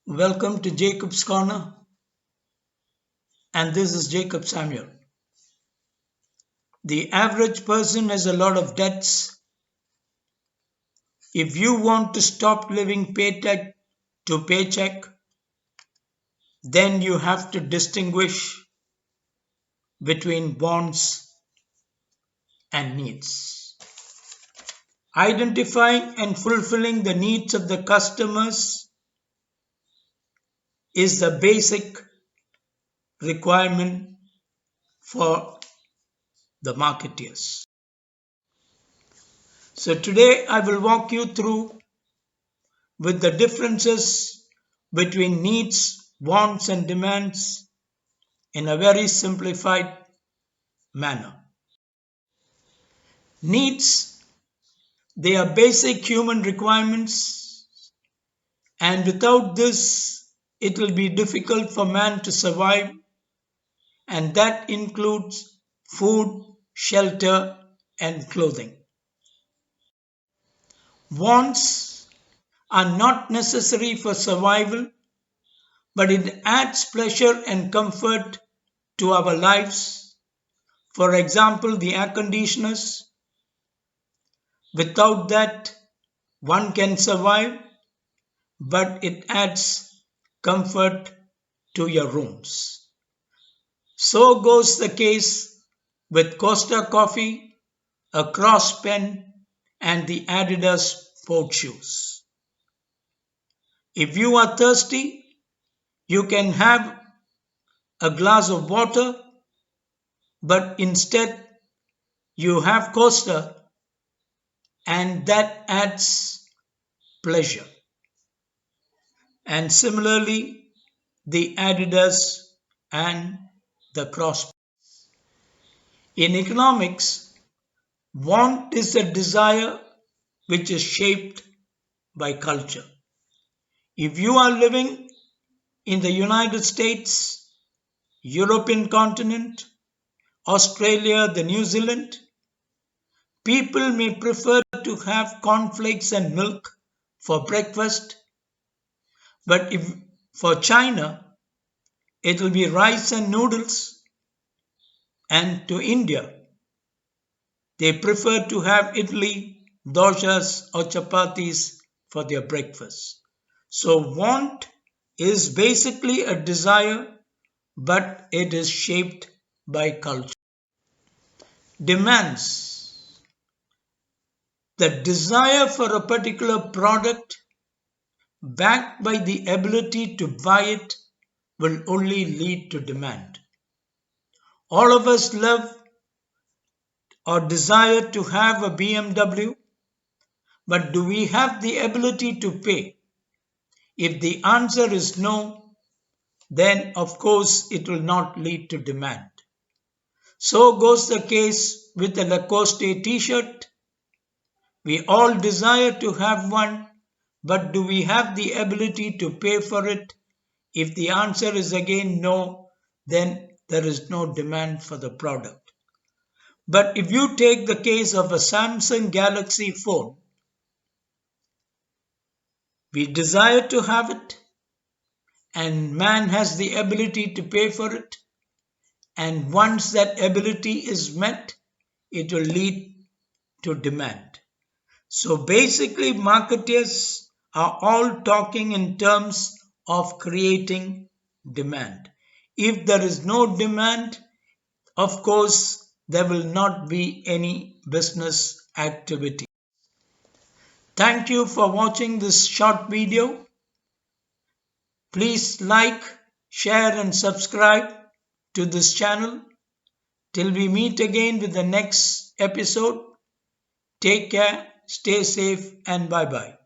Welcome to Jacob's Corner, and this is Jacob Samuel. The average person has a lot of debts. If you want to stop living paycheck to paycheck, then you have to distinguish between wants and needs. Identifying and fulfilling the needs of the customers is the basic requirement for the marketeers. So today I will walk you through with the differences between needs, wants, and demands in a very simplified manner. Needs, they are basic human requirements, and without this, it will be difficult for man to survive, and that includes food, shelter, and clothing. Wants are not necessary for survival, but it adds pleasure and comfort to our lives. For example, the air conditioners. Without that, one can survive, but it adds comfort to your rooms. So goes the case with Costa Coffee, a cross pen, and the Adidas sport shoes. If you are thirsty, you can have a glass of water, but instead you have Costa, and that adds pleasure. And similarly, the Adidas and the cross. In economics, want is a desire which is shaped by culture. If you are living in the United States, European continent, Australia, the New Zealand, people may prefer to have cornflakes and milk for breakfast, but if for China, it will be rice and noodles, and to India, they prefer to have idli, doshas, or chapatis for their breakfast. So, want is basically a desire, but it is shaped by culture. Demands. The desire for a particular product, backed by the ability to buy it, will only lead to demand. All of us love or desire to have a BMW, but do we have the ability to pay? If the answer is no, then of course it will not lead to demand. So goes the case with the Lacoste t-shirt. We all desire to have one, but do we have the ability to pay for it? If the answer is again no, then there is no demand for the product. But if you take the case of a Samsung Galaxy phone, we desire to have it, and man has the ability to pay for it. And once that ability is met, it will lead to demand. So basically, marketers are all talking in terms of creating demand. If there is no demand, of course, there will not be any business activity. Thank you for watching this short video. Please like, share, and subscribe to this channel. Till we meet again with the next episode, take care, stay safe, and bye bye.